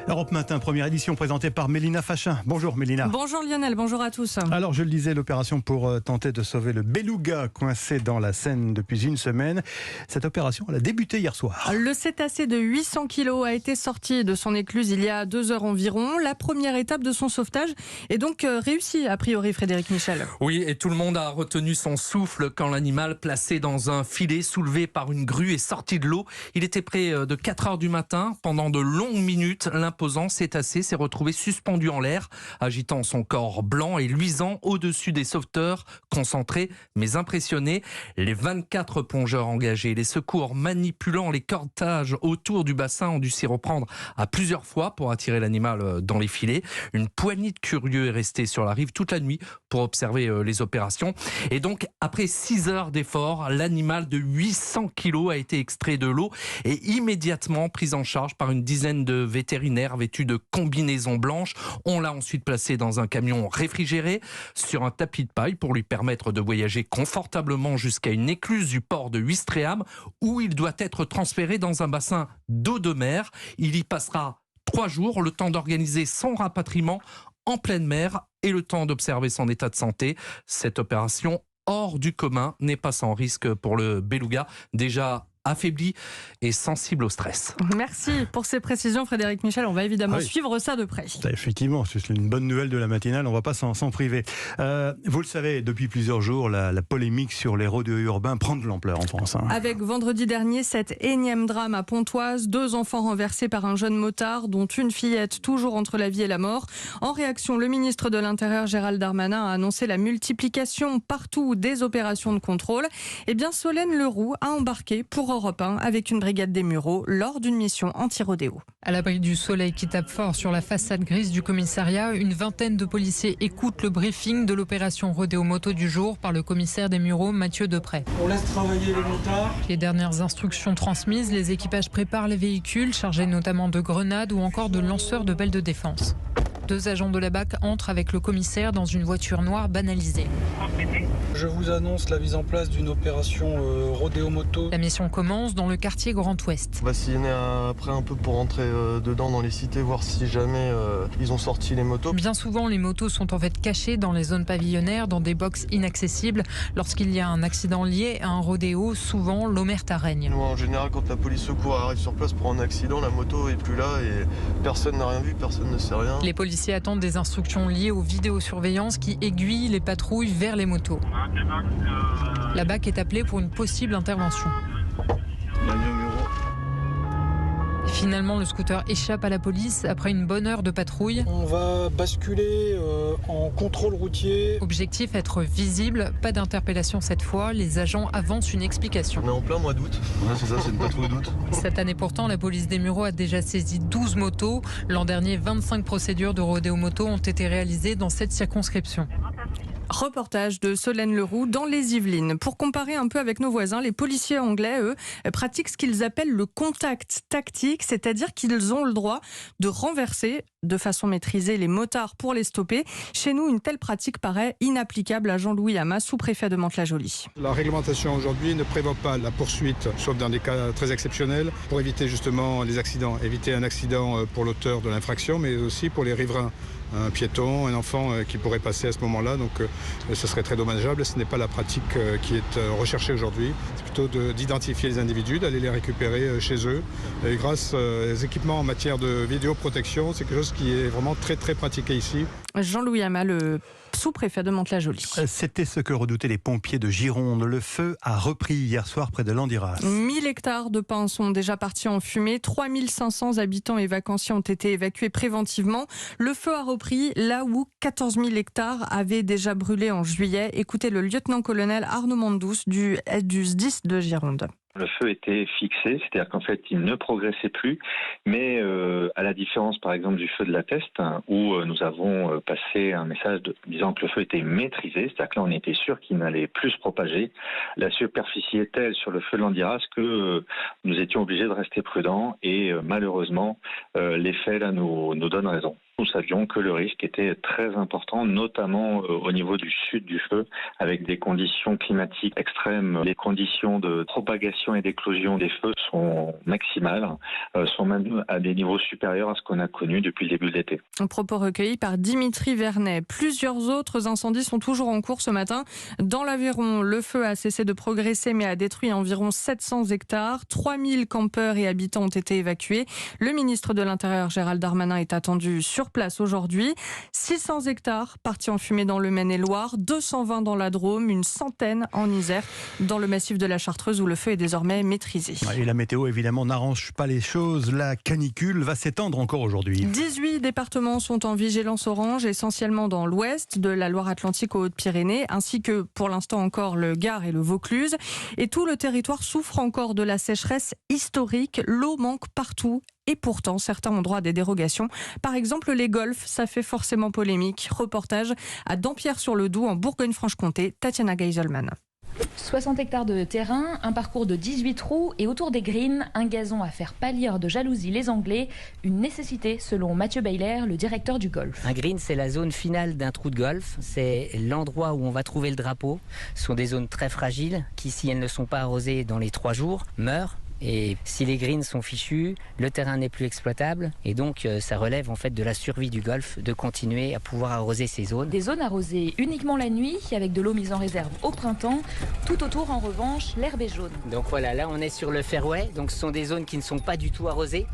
Europe Matin, première édition présentée par Mélina Fachin. Bonjour Mélina. Bonjour Lionel, bonjour à tous. Alors je le disais, l'opération pour tenter de sauver le beluga coincé dans la Seine depuis une semaine. Cette opération, elle a débuté hier soir. Le cétacé de 800 kg a été sorti de son écluse il y a 2 heures environ. La première étape de son sauvetage est donc réussie, a priori, Frédéric Michel. Oui, et tout le monde a retenu son souffle quand l'animal, placé dans un filet, soulevé par une grue, est sorti de l'eau. Il était près de 4 heures du matin. Pendant de longues minutes, l'imposant cétacé s'est retrouvé suspendu en l'air, agitant son corps blanc et luisant au-dessus des sauveteurs, concentrés mais impressionnés. Les 24 plongeurs engagés, les secours manipulant les cordages autour du bassin ont dû s'y reprendre à plusieurs fois pour attirer l'animal dans les filets. Une poignée de curieux est restée sur la rive toute la nuit pour observer les opérations. Et donc, après 6 heures d'efforts, l'animal de 800 kilos a été extrait de l'eau et immédiatement pris en charge par une dizaine de vétérinaires vêtus de combinaisons blanches. On l'a ensuite placé dans un camion réfrigéré sur un tapis de paille pour lui permettre de voyager confortablement jusqu'à une écluse du port de Ouistreham où il doit être transféré dans un bassin d'eau de mer. Il y passera 3 jours, le temps d'organiser son rapatriement en pleine mer et le temps d'observer son état de santé. Cette opération hors du commun n'est pas sans risque pour le beluga, déjà affaibli et sensible au stress. Merci pour ces précisions Frédéric Michel, on va évidemment suivre ça de près. Effectivement, c'est une bonne nouvelle de la matinale, on ne va pas s'en priver. Vous le savez, depuis plusieurs jours, la polémique sur les rodéos urbains prend de l'ampleur en France. Avec vendredi dernier, cet énième drame à Pontoise, 2 enfants renversés par un jeune motard, dont une fillette toujours entre la vie et la mort. En réaction, le ministre de l'Intérieur Gérald Darmanin a annoncé la multiplication partout des opérations de contrôle. Eh bien, Solène Leroux a embarqué pour Europe 1 avec une brigade des Mureaux lors d'une mission anti-rodéo. À l'abri du soleil qui tape fort sur la façade grise du commissariat, une vingtaine de policiers écoutent le briefing de l'opération rodéo moto du jour par le commissaire des Mureaux, Mathieu Deprez. On laisse travailler les motards. Les dernières instructions transmises, les équipages préparent les véhicules chargés notamment de grenades ou encore de lanceurs de balles de défense. 2 agents de la BAC entrent avec le commissaire dans une voiture noire banalisée. Je vous annonce la mise en place d'une opération rodéo moto. La mission commence dans le quartier Grand Ouest. On va sillonner après un peu pour rentrer dedans dans les cités, voir si jamais ils ont sorti les motos. Bien souvent, les motos sont en fait cachées dans les zones pavillonnaires, dans des box inaccessibles. Lorsqu'il y a un accident lié à un rodéo, souvent l'omerta règne. Nous, en général, quand la police secours arrive sur place pour un accident, la moto est plus là et personne n'a rien vu, personne ne sait rien. Les policiers attendent des instructions liées aux vidéosurveillances qui aiguillent les patrouilles vers les motos. La BAC est appelée pour une possible intervention. Finalement, le scooter échappe à la police après une bonne heure de patrouille. On va basculer en contrôle routier. Objectif, être visible. Pas d'interpellation cette fois. Les agents avancent une explication. On est en plein mois d'août. Ouais, c'est ça, c'est une patrouille d'août. Cette année pourtant, la police des Mureaux a déjà saisi 12 motos. L'an dernier, 25 procédures de rodéo moto ont été réalisées dans cette circonscription. Reportage de Solène Leroux dans les Yvelines. Pour comparer un peu avec nos voisins, les policiers anglais, eux, pratiquent ce qu'ils appellent le contact tactique, c'est-à-dire qu'ils ont le droit de renverser de façon maîtrisée les motards pour les stopper. Chez nous, une telle pratique paraît inapplicable à Jean-Louis Hamas, sous-préfet de Mantes-la-Jolie. La réglementation aujourd'hui ne prévoit pas la poursuite, sauf dans des cas très exceptionnels, pour éviter justement les accidents. Éviter un accident pour l'auteur de l'infraction, mais aussi pour les riverains. Un piéton, un enfant qui pourrait passer à ce moment-là. Donc ce serait très dommageable. Ce n'est pas la pratique qui est recherchée aujourd'hui. C'est plutôt d'identifier les individus, d'aller les récupérer chez eux. Et grâce aux équipements en matière de vidéoprotection, c'est quelque chose qui est vraiment très très pratiqué ici. Jean-Louis Hamas, le sous-préfet de Mantes-la-Jolie. C'était ce que redoutaient les pompiers de Gironde. Le feu a repris hier soir près de Landiras. 1000 hectares de pins sont déjà partis en fumée. 3500 habitants et vacanciers ont été évacués préventivement. Le feu a repris là où 14 000 hectares avaient déjà brûlé en juillet. Écoutez le lieutenant-colonel Arnaud Mandous du SDIS de Gironde. Le feu était fixé, c'est-à-dire qu'en fait, il ne progressait plus, mais à la différence, par exemple, du feu de la Teste, où nous avons passé un message disant que le feu était maîtrisé, c'est-à-dire que là, on était sûr qu'il n'allait plus se propager. La superficie est telle sur le feu de Landiras que nous étions obligés de rester prudents et malheureusement, les faits là nous donnent raison. nous savions que le risque était très important, notamment au niveau du sud du feu, avec des conditions climatiques extrêmes. Les conditions de propagation et d'éclosion des feux sont maximales, sont même à des niveaux supérieurs à ce qu'on a connu depuis le début de l'été. Un propos recueilli par Dimitri Vernet. Plusieurs autres incendies sont toujours en cours ce matin. Dans l'Aveyron, le feu a cessé de progresser mais a détruit environ 700 hectares. 3000 campeurs et habitants ont été évacués. Le ministre de l'Intérieur, Gérald Darmanin, est attendu sur place aujourd'hui. 600 hectares partis en fumée dans le Maine-et-Loire, 220 dans la Drôme, une centaine en Isère, dans le massif de la Chartreuse où le feu est désormais maîtrisé. Et la météo, évidemment, n'arrange pas les choses. La canicule va s'étendre encore aujourd'hui. 18 départements sont en vigilance orange, essentiellement dans l'ouest, de la Loire-Atlantique aux Hautes-Pyrénées, ainsi que pour l'instant encore le Gard et le Vaucluse. Et tout le territoire souffre encore de la sécheresse historique. L'eau manque partout. Et pourtant, certains ont droit à des dérogations. Par exemple, les golfs, ça fait forcément polémique. Reportage à Dampierre-sur-le-Doubs, en Bourgogne-Franche-Comté. Tatiana Geiselman. 60 hectares de terrain, un parcours de 18 trous et autour des greens, un gazon à faire pâlir de jalousie les Anglais. Une nécessité selon Mathieu Bayler, le directeur du golf. Un green, c'est la zone finale d'un trou de golf. C'est l'endroit où on va trouver le drapeau. Ce sont des zones très fragiles qui, si elles ne sont pas arrosées dans les 3 jours, meurent. Et si les greens sont fichus, le terrain n'est plus exploitable. Et donc, ça relève en fait de la survie du golf de continuer à pouvoir arroser ces zones. Des zones arrosées uniquement la nuit, avec de l'eau mise en réserve au printemps. Tout autour, en revanche, l'herbe est jaune. Donc voilà, là on est sur le fairway. Donc ce sont des zones qui ne sont pas du tout arrosées.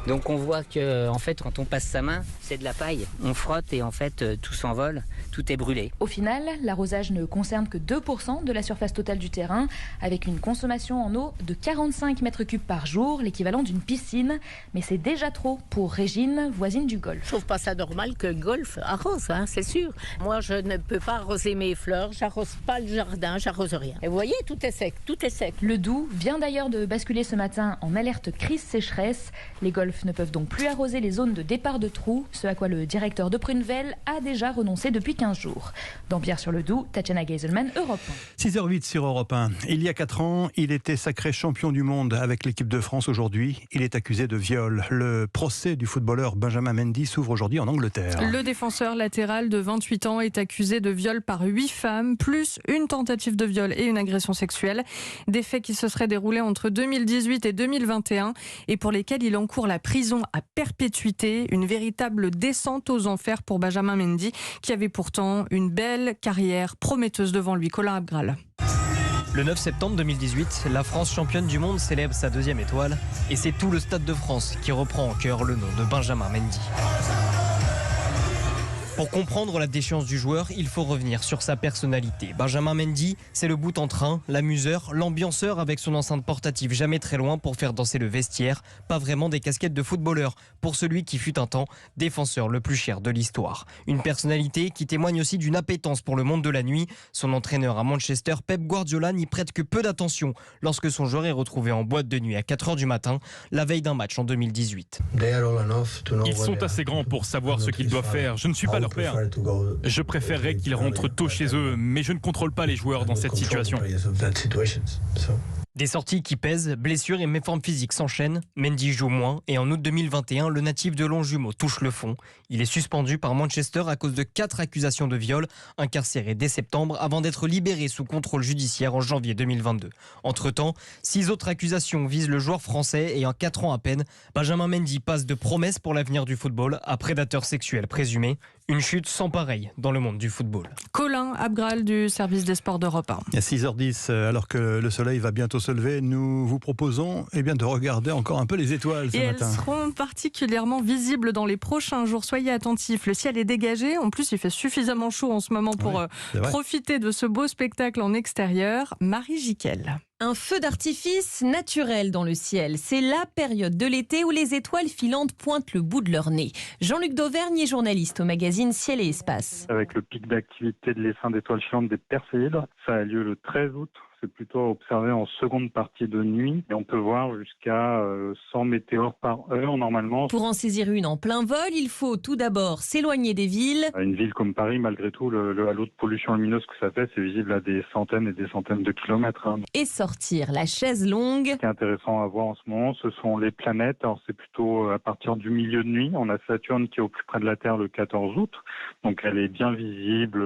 Donc on voit que en fait quand on passe sa main, c'est de la paille. On frotte et en fait tout s'envole, tout est brûlé. Au final, l'arrosage ne concerne que 2% de la surface totale du terrain, avec une consommation en eau de 45 mètres cubes par jour, l'équivalent d'une piscine. Mais c'est déjà trop pour Régine, voisine du golf. Je trouve pas ça normal que le golf arrose, c'est sûr. Moi je ne peux pas arroser mes fleurs, j'arrose pas le jardin, j'arrose rien. Et vous voyez, tout est sec, tout est sec. Le Doubs vient d'ailleurs de basculer ce matin en alerte crise sécheresse. Les golfs ne peuvent donc plus arroser les zones de départ de trous, ce à quoi le directeur de Prunevel a déjà renoncé depuis 15 jours. Dampierre-sur-le-Doubs, Tatiana Geiselman, Europe 1. 6h08 sur Europe 1. Il y a 4 ans, il était sacré champion du monde avec l'équipe de France. Aujourd'hui, il est accusé de viol. Le procès du footballeur Benjamin Mendy s'ouvre aujourd'hui en Angleterre. Le défenseur latéral de 28 ans est accusé de viol par 8 femmes, plus une tentative de viol et une agression sexuelle. Des faits qui se seraient déroulés entre 2018 et 2021 et pour lesquels il encourt la prison à perpétuité, une véritable descente aux enfers pour Benjamin Mendy, qui avait pourtant une belle carrière prometteuse devant lui. Colin Abgral. Le 9 septembre 2018, la France championne du monde célèbre sa 2e étoile et c'est tout le Stade de France qui reprend en chœur le nom de Benjamin Mendy. Pour comprendre la déchéance du joueur, il faut revenir sur sa personnalité. Benjamin Mendy, c'est le bout en train, l'amuseur, l'ambianceur avec son enceinte portative jamais très loin pour faire danser le vestiaire. Pas vraiment des casquettes de footballeur pour celui qui fut un temps défenseur le plus cher de l'histoire. Une personnalité qui témoigne aussi d'une appétence pour le monde de la nuit. Son entraîneur à Manchester, Pep Guardiola, n'y prête que peu d'attention lorsque son joueur est retrouvé en boîte de nuit à 4h du matin, la veille d'un match en 2018. Ils sont assez grands pour savoir ce qu'ils doivent faire. Je ne suis pas leur père. Je préférerais qu'ils rentrent tôt chez eux, mais je ne contrôle pas les joueurs dans cette situation. Des sorties qui pèsent, blessures et méformes physiques s'enchaînent. Mendy joue moins et en août 2021, le natif de Longjumeau touche le fond. Il est suspendu par Manchester à cause de 4 accusations de viol, incarcéré dès septembre avant d'être libéré sous contrôle judiciaire en janvier 2022. Entre-temps, 6 autres accusations visent le joueur français et en 4 ans à peine, Benjamin Mendy passe de promesse pour l'avenir du football à prédateur sexuel présumé. Une chute sans pareil dans le monde du football. Colin Abgral du service des sports d'Europe 1. À 6h10, alors que le soleil va bientôt se lever, nous vous proposons de regarder encore un peu les étoiles ce matin. Elles seront particulièrement visibles dans les prochains jours. Soyez attentifs, le ciel est dégagé. En plus, il fait suffisamment chaud en ce moment pour profiter de ce beau spectacle en extérieur. Marie Jiquel. Un feu d'artifice naturel dans le ciel. C'est la période de l'été où les étoiles filantes pointent le bout de leur nez. Jean-Luc Dauvergne est journaliste au magazine Ciel et Espace. Avec le pic d'activité de l'essaim d'étoiles filantes des Perséides, ça a lieu le 13 août. c'est plutôt à observer en seconde partie de nuit. Et on peut voir jusqu'à 100 météores par heure normalement. Pour en saisir une en plein vol, il faut tout d'abord s'éloigner des villes. Une ville comme Paris, malgré tout, le halo de pollution lumineuse que ça fait, c'est visible à des centaines et des centaines de kilomètres. Et sortir la chaise longue. Ce qui est intéressant à voir en ce moment, ce sont les planètes. Alors c'est plutôt à partir du milieu de nuit. On a Saturne qui est au plus près de la Terre le 14 août. Donc elle est bien visible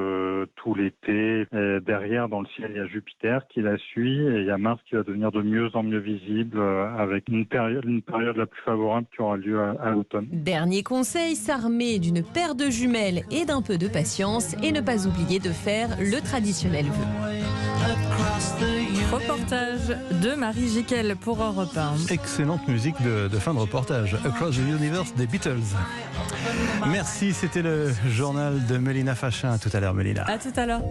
tout l'été. Et derrière, dans le ciel, il y a Jupiter qui la suit. Et il y a Mars qui va devenir de mieux en mieux visible avec une période la plus favorable qui aura lieu à l'automne. Dernier conseil, s'armer d'une paire de jumelles et d'un peu de patience et ne pas oublier de faire le traditionnel vœu. Reportage de Marie Jiquel pour Europe 1. Excellente musique de fin de reportage. Across the Universe des Beatles. Merci, c'était le journal de Mélina Fachin. À tout à l'heure, Mélina. À tout à l'heure.